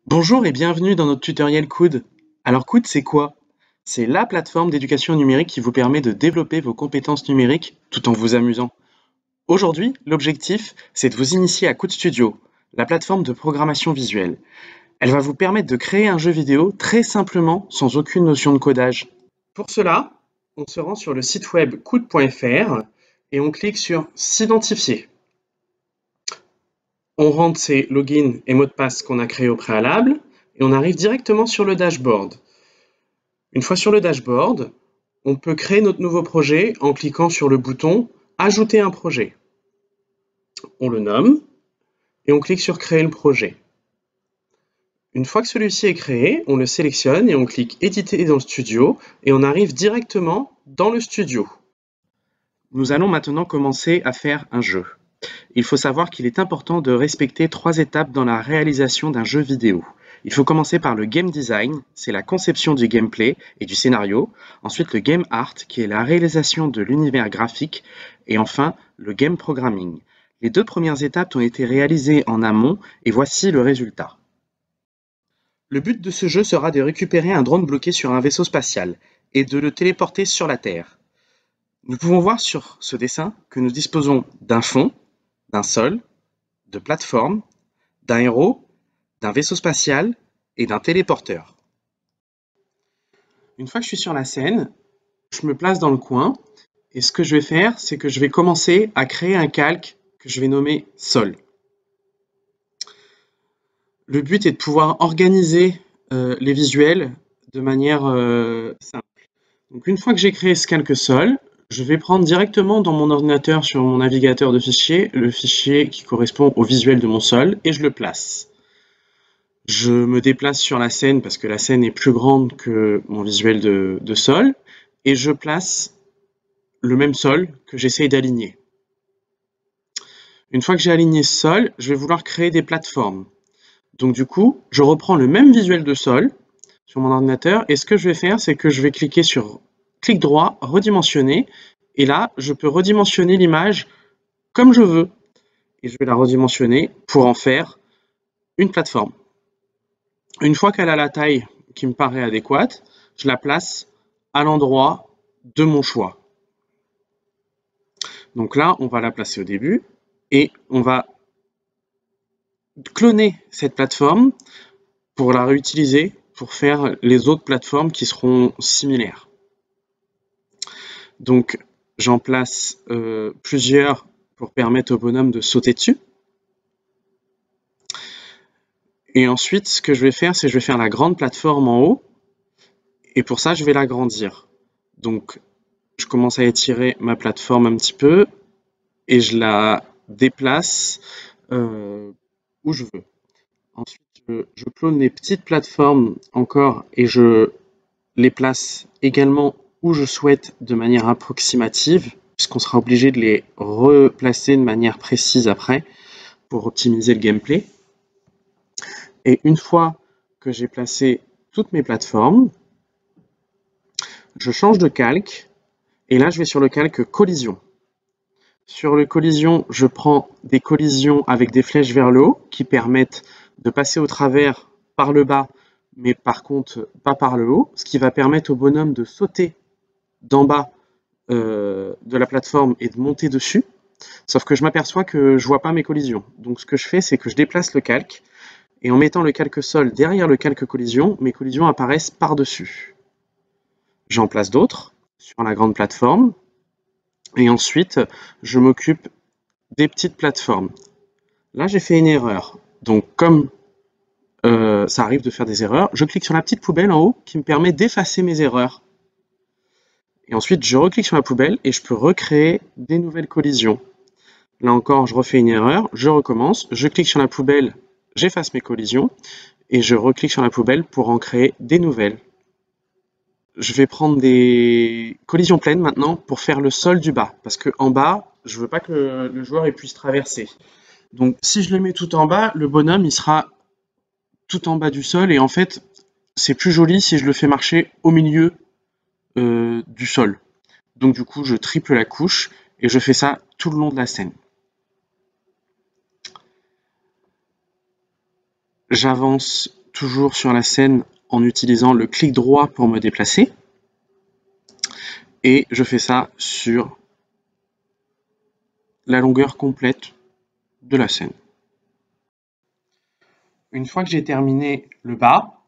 Bonjour et bienvenue dans notre tutoriel Coud. Alors Coud, c'est quoi? C'est la plateforme d'éducation numérique qui vous permet de développer vos compétences numériques tout en vous amusant. Aujourd'hui, l'objectif, c'est de vous initier à Coud Studio, la plateforme de programmation visuelle. Elle va vous permettre de créer un jeu vidéo très simplement, sans aucune notion de codage. Pour cela, on se rend sur le site web coud.fr et on clique sur S'identifier. On rentre ses logins et mots de passe qu'on a créés au préalable et on arrive directement sur le dashboard. Une fois sur le dashboard, on peut créer notre nouveau projet en cliquant sur le bouton Ajouter un projet. On le nomme et on clique sur Créer le projet. Une fois que celui-ci est créé, on le sélectionne et on clique Éditer dans le studio et on arrive directement dans le studio. Nous allons maintenant commencer à faire un jeu. Il faut savoir qu'il est important de respecter 3 étapes dans la réalisation d'un jeu vidéo. Il faut commencer par le game design, c'est la conception du gameplay et du scénario. Ensuite, le game art, qui est la réalisation de l'univers graphique. Et enfin, le game programming. Les 2 premières étapes ont été réalisées en amont et voici le résultat. Le but de ce jeu sera de récupérer un drone bloqué sur un vaisseau spatial et de le téléporter sur la Terre. Nous pouvons voir sur ce dessin que nous disposons d'un fond, d'un sol, de plateformes, d'un héros, d'un vaisseau spatial et d'un téléporteur. Une fois que je suis sur la scène, je me place dans le coin et ce que je vais faire, c'est que je vais commencer à créer un calque que je vais nommer sol. Le but est de pouvoir organiser les visuels de manière simple. Donc une fois que j'ai créé ce calque sol, je vais prendre directement dans mon ordinateur sur mon navigateur de fichiers le fichier qui correspond au visuel de mon sol et je le place. Je me déplace sur la scène parce que la scène est plus grande que mon visuel de sol et je place le même sol que j'essaye d'aligner. Une fois que j'ai aligné ce sol, je vais vouloir créer des plateformes. Donc du coup, je reprends le même visuel de sol sur mon ordinateur et ce que je vais faire, c'est que je vais cliquer sur clic droit, redimensionner et là, je peux redimensionner l'image comme je veux et je vais la redimensionner pour en faire une plateforme. Une fois qu'elle a la taille qui me paraît adéquate, je la place à l'endroit de mon choix. Donc là, on va la placer au début et on va cloner cette plateforme pour la réutiliser pour faire les autres plateformes qui seront similaires. Donc j'en place plusieurs pour permettre au bonhomme de sauter dessus. Et ensuite, ce que je vais faire, c'est que je vais faire la grande plateforme en haut. Et pour ça, je vais l'agrandir. Donc, je commence à étirer ma plateforme un petit peu et je la déplace où je veux. Ensuite, je clone les petites plateformes encore et je les place également où je souhaite de manière approximative, puisqu'on sera obligé de les replacer de manière précise après pour optimiser le gameplay. Et une fois que j'ai placé toutes mes plateformes, je change de calque et là je vais sur le calque collision. Sur le collision, je prends des collisions avec des flèches vers le haut qui permettent de passer au travers par le bas, mais par contre pas par le haut, ce qui va permettre au bonhomme de sauter d'en bas de la plateforme et de monter dessus. Sauf que je m'aperçois que je vois pas mes collisions. Donc ce que je fais, c'est que je déplace le calque et en mettant le calque sol derrière le calque collision, mes collisions apparaissent par-dessus. J'en place d'autres sur la grande plateforme et ensuite je m'occupe des petites plateformes. Là, j'ai fait une erreur. Donc comme ça arrive de faire des erreurs, je clique sur la petite poubelle en haut qui me permet d'effacer mes erreurs. Et ensuite, je reclique sur la poubelle et je peux recréer des nouvelles collisions. Là encore, je refais une erreur, je recommence, je clique sur la poubelle, j'efface mes collisions et je reclique sur la poubelle pour en créer des nouvelles. Je vais prendre des collisions pleines maintenant pour faire le sol du bas, parce que en bas, je veux pas que le joueur puisse traverser. Donc si je le mets tout en bas, le bonhomme il sera tout en bas du sol et en fait c'est plus joli si je le fais marcher au milieu du sol. Donc du coup je triple la couche et je fais ça tout le long de la scène. J'avance toujours sur la scène en utilisant le clic droit pour me déplacer. Et je fais ça sur la longueur complète de la scène. Une fois que j'ai terminé le bas,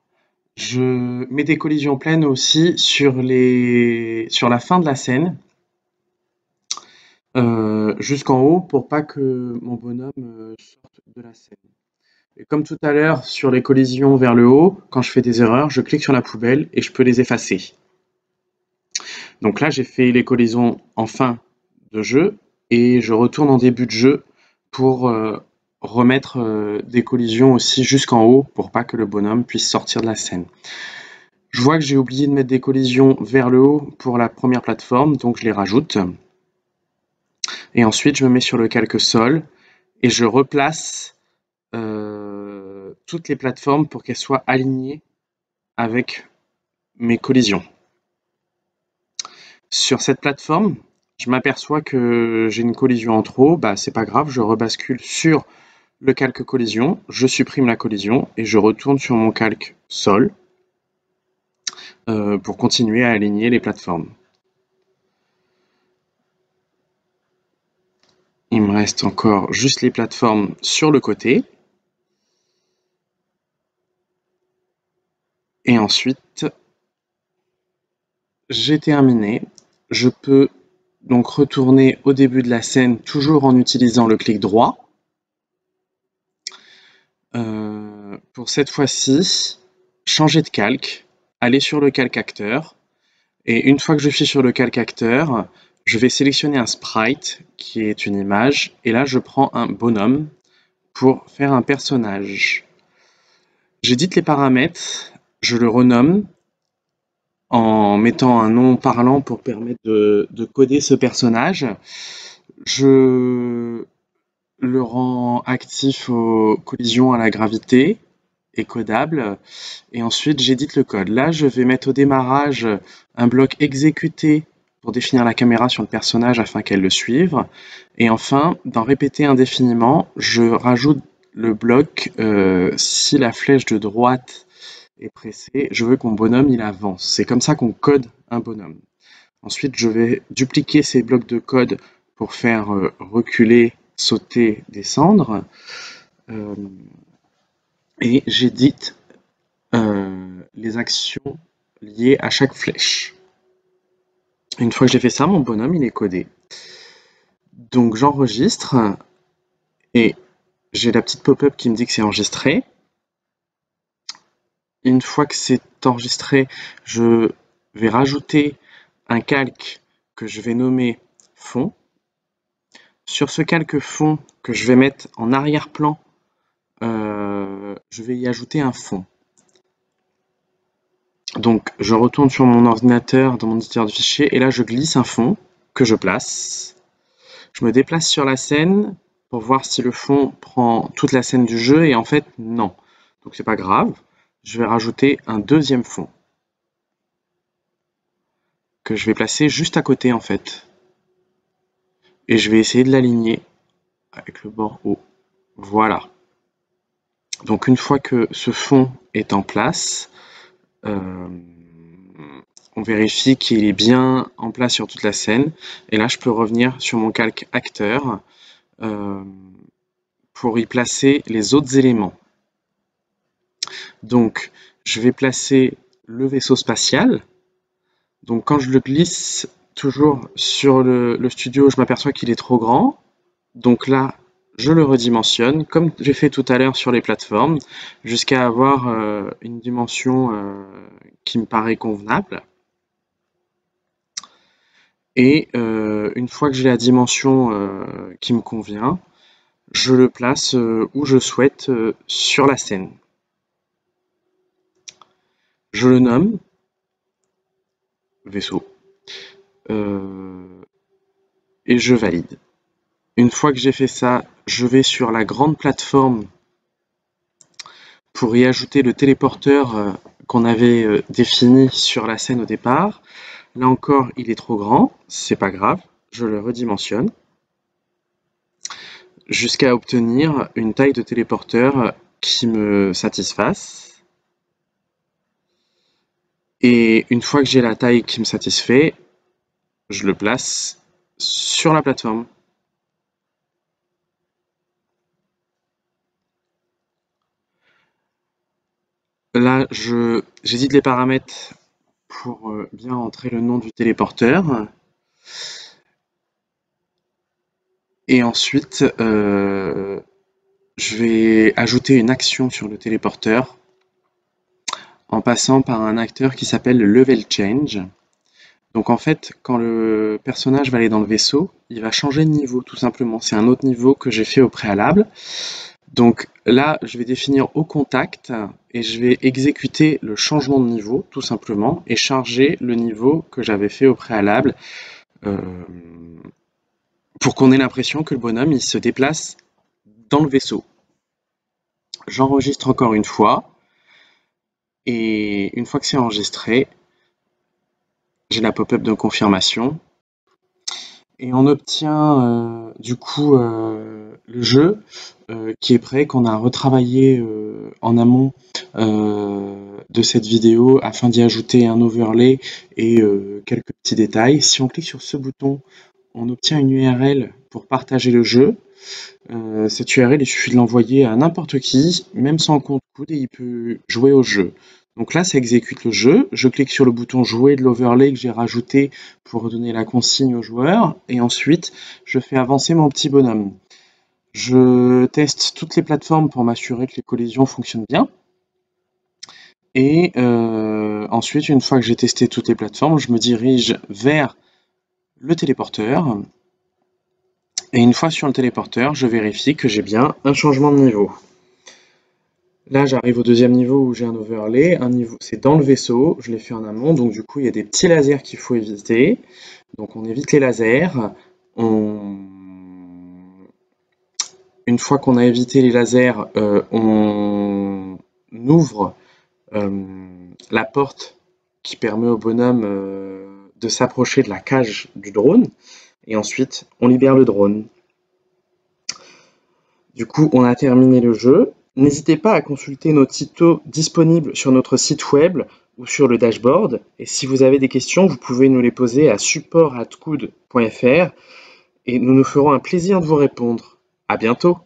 je mets des collisions pleines aussi sur la fin de la scène, jusqu'en haut pour pas que mon bonhomme sorte de la scène. Et comme tout à l'heure sur les collisions vers le haut, quand je fais des erreurs, je clique sur la poubelle et je peux les effacer. Donc là, j'ai fait les collisions en fin de jeu et je retourne en début de jeu pour remettre des collisions aussi jusqu'en haut pour pas que le bonhomme puisse sortir de la scène. Je vois que j'ai oublié de mettre des collisions vers le haut pour la première plateforme, donc je les rajoute. Et ensuite, je me mets sur le calque sol et je replace toutes les plateformes pour qu'elles soient alignées avec mes collisions. Sur cette plateforme, je m'aperçois que j'ai une collision en trop, c'est pas grave, je rebascule sur le calque collision, je supprime la collision et je retourne sur mon calque sol pour continuer à aligner les plateformes. Il me reste encore juste les plateformes sur le côté. Et ensuite, j'ai terminé. Je peux donc retourner au début de la scène, toujours en utilisant le clic droit. Pour cette fois-ci, changer de calque, aller sur le calque acteur. Et une fois que je suis sur le calque acteur, je vais sélectionner un sprite, qui est une image. Et là, je prends un bonhomme pour faire un personnage. J'édite les paramètres, je le renomme en mettant un nom parlant pour permettre de coder ce personnage. Je le rends actif aux collisions à la gravité et codable. Et ensuite, j'édite le code. Là, je vais mettre au démarrage un bloc exécuté pour définir la caméra sur le personnage afin qu'elle le suive. Et enfin, dans répéter indéfiniment, je rajoute le bloc si la flèche de droite est pressée, je veux que mon bonhomme il avance. C'est comme ça qu'on code un bonhomme. Ensuite, je vais dupliquer ces blocs de code pour faire reculer, sauter, descendre. Et j'édite les actions liées à chaque flèche. Une fois que j'ai fait ça, mon bonhomme il est codé. Donc j'enregistre et j'ai la petite pop-up qui me dit que c'est enregistré. Une fois que c'est enregistré, je vais rajouter un calque que je vais nommer fond. Sur ce calque fond que je vais mettre en arrière-plan, je vais y ajouter un fond. Donc je retourne sur mon ordinateur dans mon éditeur de fichiers et là je glisse un fond que je place. Je me déplace sur la scène pour voir si le fond prend toute la scène du jeu et en fait non. Donc c'est pas grave. Je vais rajouter un deuxième fond que je vais placer juste à côté en fait. Et je vais essayer de l'aligner avec le bord haut. Voilà. Donc une fois que ce fond est en place, on vérifie qu'il est bien en place sur toute la scène. Et là, je peux revenir sur mon calque acteur pour y placer les autres éléments. Donc, je vais placer le vaisseau spatial. Donc, quand je le glisse toujours sur le studio, je m'aperçois qu'il est trop grand. Donc là, je le redimensionne, comme j'ai fait tout à l'heure sur les plateformes, jusqu'à avoir une dimension qui me paraît convenable. Et une fois que j'ai la dimension qui me convient, je le place où je souhaite sur la scène. Je le nomme vaisseau et je valide. Une fois que j'ai fait ça, je vais sur la grande plateforme pour y ajouter le téléporteur qu'on avait défini sur la scène au départ. Là encore, il est trop grand, c'est pas grave, je le redimensionne jusqu'à obtenir une taille de téléporteur qui me satisfasse. Et une fois que j'ai la taille qui me satisfait, je le place sur la plateforme. Là, j'édite les paramètres pour bien entrer le nom du téléporteur. Et ensuite, je vais ajouter une action sur le téléporteur en passant par un acteur qui s'appelle le level change. Donc en fait, quand le personnage va aller dans le vaisseau, il va changer de niveau tout simplement. C'est un autre niveau que j'ai fait au préalable. Donc là, je vais définir au contact et je vais exécuter le changement de niveau tout simplement et charger le niveau que j'avais fait au préalable euh, pour qu'on ait l'impression que le bonhomme il se déplace dans le vaisseau. J'enregistre encore une fois et une fois que c'est enregistré, j'ai la pop-up de confirmation et on obtient du coup le jeu qui est prêt, qu'on a retravaillé en amont de cette vidéo afin d'y ajouter un overlay et quelques petits détails. Si on clique sur ce bouton, on obtient une URL pour partager le jeu. Cette URL, il suffit de l'envoyer à n'importe qui, même sans compte coude, et il peut jouer au jeu. Donc là, ça exécute le jeu. Je clique sur le bouton jouer de l'overlay que j'ai rajouté pour donner la consigne au joueur. Et ensuite, je fais avancer mon petit bonhomme. Je teste toutes les plateformes pour m'assurer que les collisions fonctionnent bien. Et ensuite, une fois que j'ai testé toutes les plateformes, je me dirige vers le téléporteur. Et une fois sur le téléporteur, je vérifie que j'ai bien un changement de niveau. Là, j'arrive au deuxième niveau où j'ai un overlay. Un niveau, c'est dans le vaisseau. Je l'ai fait en amont, donc du coup, il y a des petits lasers qu'il faut éviter. Donc, on évite les lasers. Une fois qu'on a évité les lasers, on ouvre la porte qui permet au bonhomme de s'approcher de la cage du drone. Et ensuite, on libère le drone. Du coup, on a terminé le jeu. N'hésitez pas à consulter nos tutos disponibles sur notre site web ou sur le dashboard. Et si vous avez des questions, vous pouvez nous les poser à support@coud.fr et nous nous ferons un plaisir de vous répondre. À bientôt!